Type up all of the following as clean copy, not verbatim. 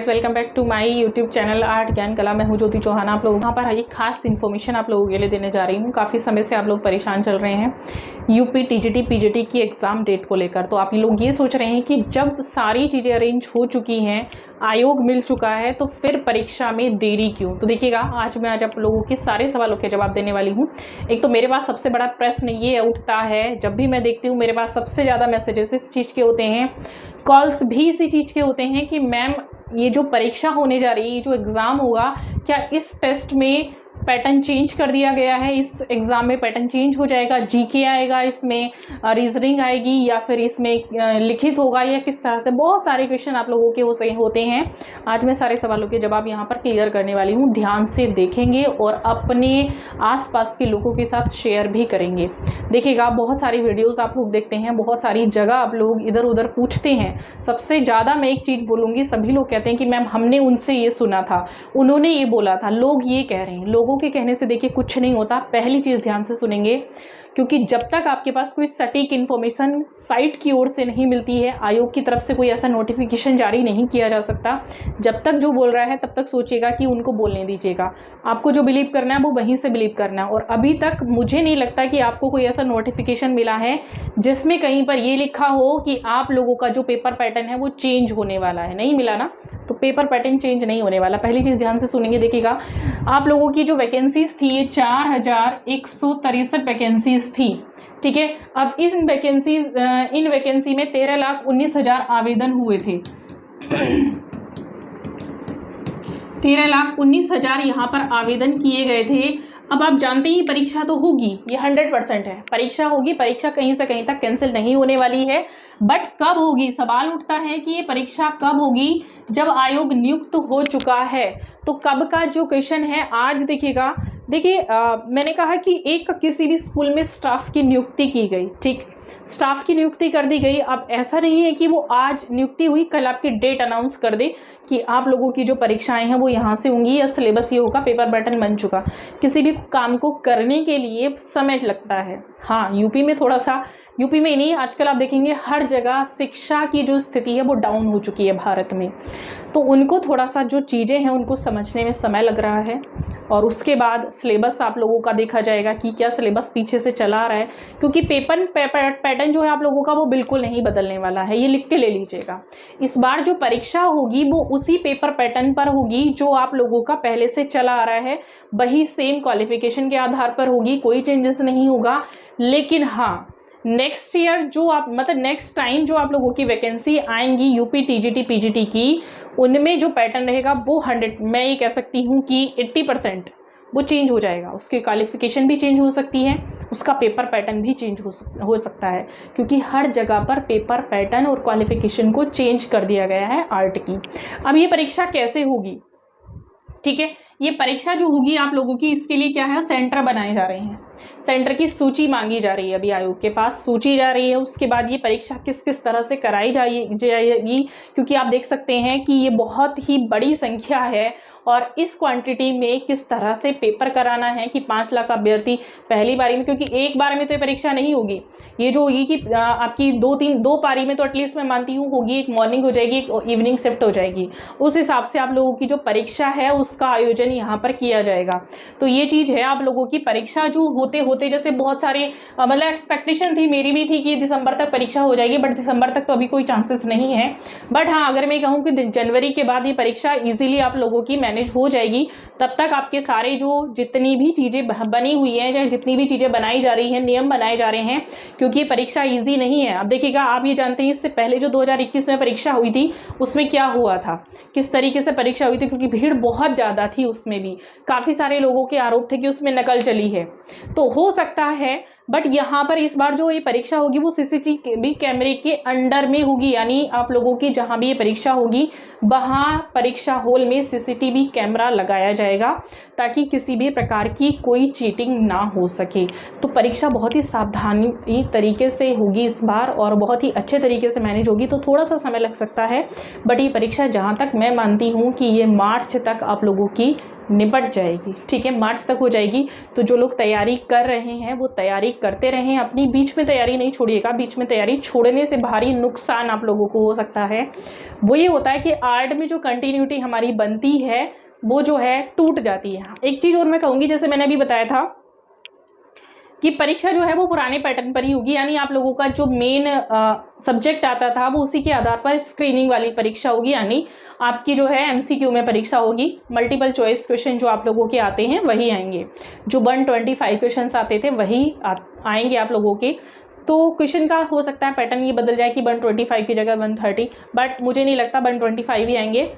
Guys, welcome back to my YouTube channel art Gyan Kala. मैं हूं ज्योति चौहान। आप लोग यहाँ पर एक खास इन्फॉर्मेशन आप लोगों के लिए देने जा रही हूँ। काफ़ी समय से आप लोग परेशान चल रहे हैं यूपी टीजीटी पीजीटी की एग्ज़ाम डेट को लेकर। तो आप लोग ये सोच रहे हैं कि जब सारी चीज़ें अरेंज हो चुकी हैं, आयोग मिल चुका है, तो फिर परीक्षा में देरी क्यों। तो देखिएगा, आज आप लोगों के सारे सवालों के जवाब देने वाली हूँ। एक तो मेरे पास सबसे बड़ा प्रश्न ये उठता है, जब भी मैं देखती हूँ मेरे पास सबसे ज़्यादा मैसेजेस इस चीज़ के होते हैं, कॉल्स भी इसी चीज़ के होते हैं कि मैम ये जो परीक्षा होने जा रही है, जो एग्ज़ाम होगा, क्या इस टेस्ट में पैटर्न चेंज कर दिया गया है, इस एग्ज़ाम में पैटर्न चेंज हो जाएगा, जीके आएगा, इसमें रीजनिंग आएगी, या फिर इसमें लिखित होगा, या किस तरह से। बहुत सारे क्वेश्चन आप लोगों के होते हैं। आज मैं सारे सवालों के जवाब यहाँ पर क्लियर करने वाली हूँ। ध्यान से देखेंगे और अपने आसपास के लोगों के साथ शेयर भी करेंगे। देखिएगा, बहुत सारी वीडियोज़ आप लोग देखते हैं, बहुत सारी जगह आप लोग इधर उधर पूछते हैं। सबसे ज़्यादा मैं एक चीज़ बोलूँगी, सभी लोग कहते हैं कि मैम हमने उनसे ये सुना था, उन्होंने ये बोला था, लोग ये कह रहे हैं। लोगों के कहने से देखिए कुछ नहीं होता। पहली चीज़ ध्यान से सुनेंगे, क्योंकि जब तक आपके पास कोई सटीक इन्फॉर्मेशन साइट की ओर से नहीं मिलती है, आयोग की तरफ से कोई ऐसा नोटिफिकेशन जारी नहीं किया जा सकता, जब तक जो बोल रहा है तब तक सोचिएगा कि उनको बोलने दीजिएगा। आपको जो बिलीव करना है वो वहीं से बिलीव करना है। और अभी तक मुझे नहीं लगता कि आपको कोई ऐसा नोटिफिकेशन मिला है जिसमें कहीं पर ये लिखा हो कि आप लोगों का जो पेपर पैटर्न है वो चेंज होने वाला है। नहीं मिला ना, तो पेपर पैटर्न चेंज नहीं होने वाला। पहली चीज़ ध्यान से सुनेंगे। देखिएगा, आप लोगों की जो वैकेंसीज थी, ये 4163 वैकेंसीज थी, ठीक है। अब इन वैकेंसी में 13,19,000 आवेदन हुए थे। 13,19,000 यहाँ पर आवेदन किए गए थे। अब आप जानते ही परीक्षा तो होगी, ये 100% है। परीक्षा होगी, परीक्षा कहीं से कहीं तक कैंसिल नहीं होने वाली है। बट कब होगी, सवाल उठता है कि ये परीक्षा कब होगी, जब आयोग नियुक्त हो चुका है। तो कब का जो क्वेश्चन है, आज देखिएगा। देखिए, मैंने कहा कि एक किसी भी स्कूल में स्टाफ की नियुक्ति की गई, ठीक, स्टाफ की नियुक्ति कर दी गई। अब ऐसा नहीं है कि वो आज नियुक्ति हुई, कल आपकी डेट अनाउंस कर दे कि आप लोगों की जो परीक्षाएं हैं वो यहाँ से होंगी, या सिलेबस ये होगा, पेपर पैटर्न बन चुका। किसी भी काम को करने के लिए समय लगता है। हाँ, यूपी में थोड़ा सा, यूपी में ही नहीं, आजकल आप देखेंगे हर जगह शिक्षा की जो स्थिति है वो डाउन हो चुकी है भारत में। तो उनको थोड़ा सा जो चीज़ें हैं उनको समझने में समय लग रहा है। और उसके बाद सिलेबस आप लोगों का देखा जाएगा कि क्या सिलेबस पीछे से चला आ रहा है, क्योंकि पैटर्न जो है आप लोगों का वो बिल्कुल नहीं बदलने वाला है। ये लिख के ले लीजिएगा। इस बार जो परीक्षा होगी वो उसी पेपर पैटर्न पर होगी जो आप लोगों का पहले से चला आ रहा है, वही सेम क्वालिफिकेशन के आधार पर होगी, कोई चेंजेस नहीं होगा। लेकिन हाँ, नेक्स्ट ईयर जो आप नेक्स्ट टाइम जो आप लोगों की वैकेंसी आएंगी यूपी टीजीटी पीजीटी की, उनमें जो पैटर्न रहेगा वो 100, मैं ये कह सकती हूँ कि 80% वो चेंज हो जाएगा। उसकी क्वालिफिकेशन भी चेंज हो सकती है, उसका पेपर पैटर्न भी चेंज हो सकता है, क्योंकि हर जगह पर पेपर पैटर्न और क्वालिफिकेशन को चेंज कर दिया गया है आर्ट की। अब ये परीक्षा कैसे होगी, ठीक है, ये परीक्षा जो होगी आप लोगों की, इसके लिए क्या है, सेंटर बनाए जा रहे हैं। सेंटर की सूची मांगी जा रही है, अभी आयोग के पास सूची जा रही है। उसके बाद ये परीक्षा किस किस तरह से कराई जाएगी, क्योंकि आप देख सकते हैं कि ये बहुत ही बड़ी संख्या है, और इस क्वांटिटी में किस तरह से पेपर कराना है कि 5 लाख अभ्यर्थी पहली बारी में, क्योंकि एक बार में तो ये परीक्षा नहीं होगी। ये जो होगी कि आपकी दो पारी में तो एटलीस्ट मैं मानती हूँ होगी, एक मॉर्निंग हो जाएगी, एक इवनिंग शिफ्ट हो जाएगी। उस हिसाब से आप लोगों की जो परीक्षा है उसका आयोजन यहाँ पर किया जाएगा। तो ये चीज़ है, आप लोगों की परीक्षा जो होते होते, जैसे बहुत सारे एक्सपेक्टेशन थी, मेरी भी थी कि दिसंबर तक परीक्षा हो जाएगी, बट दिसंबर तक तो अभी कोई चांसेस नहीं है। बट हाँ, अगर मैं कहूँ कि जनवरी के बाद ये परीक्षा ईजिली आप लोगों की मैनेज हो जाएगी, तब तक आपके सारे जो जितनी भी चीज़ें बनी हुई हैं, या जितनी भी चीज़ें बनाई जा रही हैं, नियम बनाए जा रहे हैं, क्योंकि ये परीक्षा इजी नहीं है। अब देखिएगा, आप ये जानते हैं इससे पहले जो 2021 में परीक्षा हुई थी उसमें क्या हुआ था, किस तरीके से परीक्षा हुई थी, क्योंकि भीड़ बहुत ज़्यादा थी। उसमें भी काफ़ी सारे लोगों के आरोप थे कि उसमें नकल चली है। तो हो सकता है, बट यहाँ पर इस बार जो ये परीक्षा होगी वो सीसीटीवी कैमरे के अंडर में होगी, यानी आप लोगों की जहाँ भी ये परीक्षा होगी वहाँ परीक्षा हॉल में सीसीटीवी कैमरा लगाया जाएगा, ताकि किसी भी प्रकार की कोई चीटिंग ना हो सके। तो परीक्षा बहुत ही सावधानी तरीके से होगी इस बार, और बहुत ही अच्छे तरीके से मैनेज होगी। तो थोड़ा सा समय लग सकता है, बट ये परीक्षा जहाँ तक मैं मानती हूँ कि ये मार्च तक आप लोगों की निपट जाएगी, ठीक है, मार्च तक हो जाएगी। तो जो लोग तैयारी कर रहे हैं वो तैयारी करते रहें, अपनी बीच में तैयारी नहीं छोड़िएगा। बीच में तैयारी छोड़ने से भारी नुकसान आप लोगों को हो सकता है। वो ये होता है कि आर्ट में जो कंटिन्यूटी हमारी बनती है वो जो है टूट जाती है। एक चीज़ और मैं कहूँगी, जैसे मैंने अभी बताया था कि परीक्षा जो है वो पुराने पैटर्न पर ही होगी, यानी आप लोगों का जो मेन सब्जेक्ट आता था वो उसी के आधार पर स्क्रीनिंग वाली परीक्षा होगी, यानी आपकी जो है एमसीक्यू में परीक्षा होगी। मल्टीपल चॉइस क्वेश्चन जो आप लोगों के आते हैं वही आएंगे, जो 125 क्वेश्चंस आते थे वही आएंगे आप लोगों के। तो क्वेश्चन का हो सकता है पैटर्न ये बदल जाए कि 125 की जगह 130, बट मुझे नहीं लगता 125 ही आएंगे।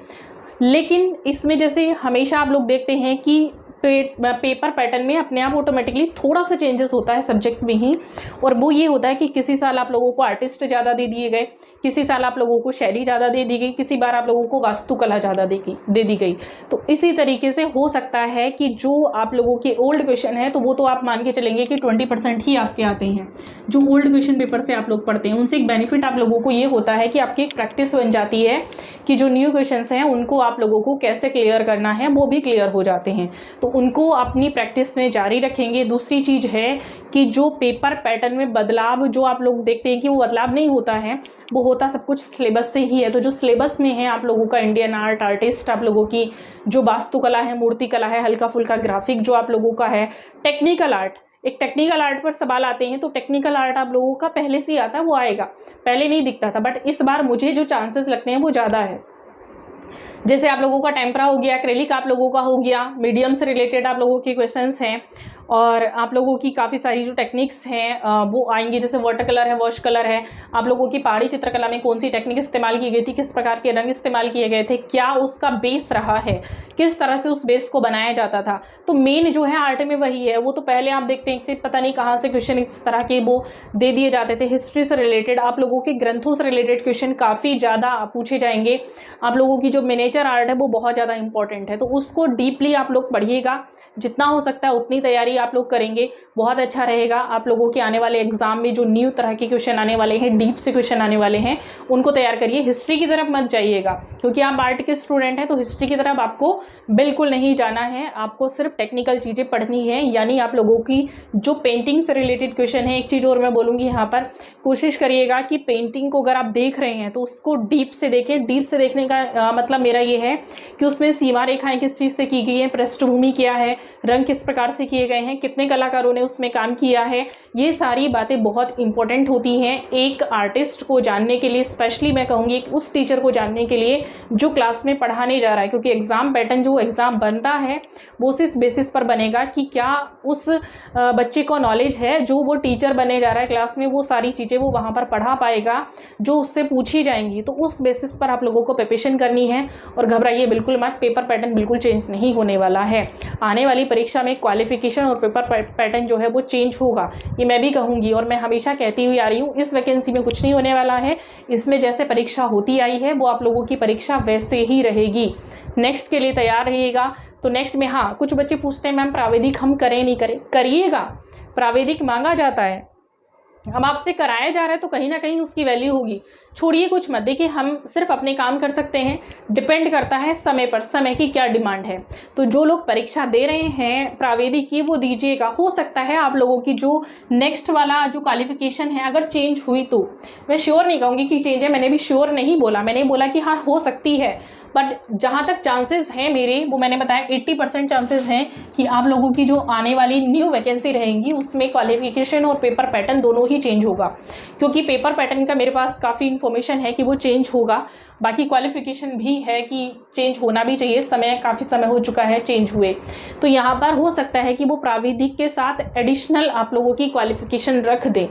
लेकिन इसमें जैसे हमेशा आप लोग देखते हैं कि पेपर पैटर्न में अपने आप ऑटोमेटिकली थोड़ा सा चेंजेस होता है सब्जेक्ट में ही, और वो ये होता है कि किसी साल आप लोगों को आर्टिस्ट ज़्यादा दे दिए गए, किसी साल आप लोगों को शैली ज़्यादा दे दी गई, किसी बार आप लोगों को वास्तुकला ज़्यादा दे दी गई। तो इसी तरीके से हो सकता है कि जो आप लोगों के ओल्ड क्वेश्चन है तो वो तो आप मान के चलेंगे कि 20% ही आपके आते हैं, जो ओल्ड क्वेश्चन पेपर से आप लोग पढ़ते हैं। उनसे एक बेनिफिट आप लोगों को ये होता है कि आपकी एक प्रैक्टिस बन जाती है कि जो न्यू क्वेश्चन हैं उनको आप लोगों को कैसे क्लियर करना है वो भी क्लियर हो जाते हैं, तो उनको अपनी प्रैक्टिस में जारी रखेंगे। दूसरी चीज़ है कि जो पेपर पैटर्न में बदलाव जो आप लोग देखते हैं कि वो बदलाव नहीं होता है, वो होता सब कुछ सिलेबस से ही है। तो जो सिलेबस में है आप लोगों का इंडियन आर्ट, आर्टिस्ट, आप लोगों की जो वास्तुकला है, मूर्तिकला है, हल्का फुल्का ग्राफिक जो आप लोगों का है, टेक्निकल आर्ट, एक टेक्निकल आर्ट पर सवाल आते हैं तो टेक्निकल आर्ट आप लोगों का पहले से ही आता है, वो आएगा, पहले नहीं दिखता था, बट इस बार मुझे जो चांसेस लगते हैं वो ज़्यादा है। जैसे आप लोगों का टेम्परा हो गया, एक्रेलिक आप लोगों का हो गया, मीडियम से रिलेटेड आप लोगों के क्वेश्चंस हैं, और आप लोगों की काफ़ी सारी जो टेक्निक्स हैं वो आएंगी। जैसे वाटर कलर है, वॉश कलर है, आप लोगों की पहाड़ी चित्रकला में कौन सी टेक्निक इस्तेमाल की गई थी, किस प्रकार के रंग इस्तेमाल किए गए थे, क्या उसका बेस रहा है, किस तरह से उस बेस को बनाया जाता था। तो मेन जो है आर्ट में वही है। वो तो पहले आप देखते हैं कि पता नहीं कहाँ से क्वेश्चन इस तरह के वो दे दिए जाते थे। हिस्ट्री से रिलेटेड, आप लोगों के ग्रंथों से रिलेटेड क्वेश्चन काफ़ी ज़्यादा पूछे जाएंगे। आप लोगों की जो मिनिएचर आर्ट है वो बहुत ज़्यादा इंपॉर्टेंट है, तो उसको डीपली आप लोग पढ़िएगा, जितना हो सकता है उतनी तैयारी आप लोग करेंगे, बहुत अच्छा रहेगा। आप लोगों के आने वाले एग्जाम में जो न्यू तरह के क्वेश्चन आने वाले हैं, डीप से क्वेश्चन आने वाले हैं, उनको तैयार करिए। हिस्ट्री की तरफ मत जाइएगा, क्योंकि आप आर्ट के स्टूडेंट हैं, तो हिस्ट्री की तरफ आपको बिल्कुल नहीं जाना है। आपको सिर्फ टेक्निकल चीज़ें पढ़नी है, यानी आप लोगों की जो पेंटिंग से रिलेटेड क्वेश्चन है। एक चीज़ और मैं बोलूँगी यहाँ पर, कोशिश करिएगा कि पेंटिंग को अगर आप देख रहे हैं तो उसको डीप से देखें। डीप से देखने का मतलब मेरा ये है कि उसमें सीमा रेखाएं किस चीज़ से की गई हैं, पृष्ठभूमि क्या है, रंग किस प्रकार से किए गए हैं, कितने कलाकारों ने उसमें काम किया है, ये सारी बातें बहुत इंपॉर्टेंट होती हैं एक आर्टिस्ट को जानने के लिए। स्पेशली मैं कहूँगी उस टीचर को जानने के लिए जो क्लास में पढ़ाने जा रहा है, क्योंकि एग्ज़ाम पैटर्न जो एग्ज़ाम बनता है वो इस बेसिस पर बनेगा कि क्या उस बच्चे को नॉलेज है, जो वो टीचर बनने जा रहा है क्लास में, वो सारी चीज़ें वो वहाँ पर पढ़ा पाएगा जो उससे पूछी जाएंगी। तो उस बेसिस पर आप लोगों को प्रिपरेशन करनी है, और घबराइए बिल्कुल मत, पेपर पैटर्न बिल्कुल चेंज नहीं होने वाला है। आने वाली परीक्षा में क्वालिफिकेशन और पेपर पैटर्न जो है वो चेंज होगा, ये मैं भी कहूँगी, और मैं हमेशा कहती हुई आ रही हूँ। इस वैकेंसी में कुछ नहीं होने वाला है, इसमें जैसे परीक्षा होती आई है वो आप लोगों की परीक्षा वैसे ही रहेगी। नेक्स्ट के लिए तैयार रहिएगा। तो नेक्स्ट में, हाँ, कुछ बच्चे पूछते हैं मैम प्राविधिक हम करें नहीं करें, करिएगा, प्राविधिक मांगा जाता है, अब आपसे कराया जा रहा है तो कहीं ना कहीं उसकी वैल्यू होगी। छोड़िए कुछ मत, देखिए हम सिर्फ अपने काम कर सकते हैं, डिपेंड करता है समय पर, समय की क्या डिमांड है। तो जो लोग परीक्षा दे रहे हैं प्राविधिक की वो दीजिएगा। हो सकता है आप लोगों की जो नेक्स्ट वाला जो क्वालिफिकेशन है अगर चेंज हुई, तो मैं श्योर नहीं कहूँगी कि चेंज है, मैंने भी श्योर नहीं बोला, मैंने बोला कि हाँ हो सकती है, बट जहाँ तक चांसेस हैं मेरे, वो मैंने बताया 80% चांसेस हैं कि आप लोगों की जो आने वाली न्यू वैकेंसी रहेंगी उसमें क्वालिफिकेशन और पेपर पैटर्न दोनों ही चेंज होगा। क्योंकि पेपर पैटर्न का मेरे पास काफ़ी इन्फॉर्मेशन है कि वो चेंज होगा, बाकी क्वालिफिकेशन भी है कि चेंज होना भी चाहिए, समय काफ़ी समय हो चुका है चेंज हुए। तो यहाँ पर हो सकता है कि वो प्राविधिक के साथ एडिशनल आप लोगों की क्वालिफिकेशन रख दें,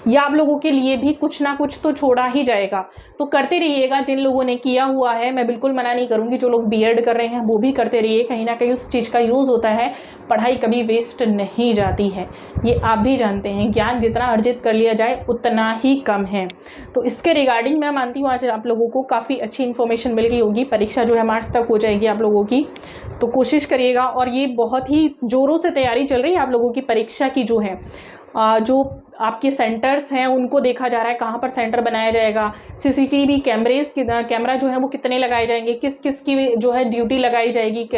या आप लोगों के लिए भी कुछ ना कुछ तो छोड़ा ही जाएगा। तो करते रहिएगा, जिन लोगों ने किया हुआ है, मैं बिल्कुल मना नहीं करूँगी, जो लोग बीएड कर रहे हैं वो भी करते रहिए, कहीं ना कहीं उस चीज़ का यूज़ होता है, पढ़ाई कभी वेस्ट नहीं जाती है, ये आप भी जानते हैं। ज्ञान जितना अर्जित कर लिया जाए उतना ही कम है। तो इसके रिगार्डिंग मैं मानती हूँ आज आप लोगों को काफ़ी अच्छी इन्फॉर्मेशन मिल गई होगी। परीक्षा जो है मार्च तक हो जाएगी आप लोगों की, तो कोशिश करिएगा। और ये बहुत ही ज़ोरों से तैयारी चल रही है आप लोगों की परीक्षा की, जो है जो आपके सेंटर्स हैं उनको देखा जा रहा है, कहाँ पर सेंटर बनाया जाएगा, सीसीटीवी कैमरा जो है वो कितने लगाए जाएंगे, किस किस की जो है ड्यूटी लगाई जाएगी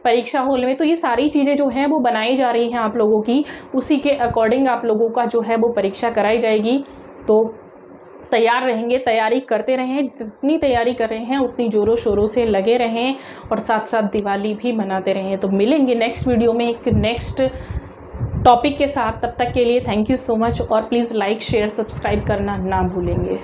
परीक्षा हॉल में। तो ये सारी चीज़ें जो हैं वो बनाई जा रही हैं आप लोगों की, उसी के अकॉर्डिंग आप लोगों का जो है वो परीक्षा कराई जाएगी। तो तैयार रहेंगे, तैयारी करते रहें, जितनी तैयारी कर रहे हैं उतनी ज़ोरों शोरों से लगे रहें और साथ साथ दिवाली भी मनाते रहें। तो मिलेंगे नेक्स्ट वीडियो में एक नेक्स्ट टॉपिक के साथ, तब तक के लिए थैंक यू सो मच और प्लीज़ लाइक शेयर सब्सक्राइब करना ना भूलेंगे।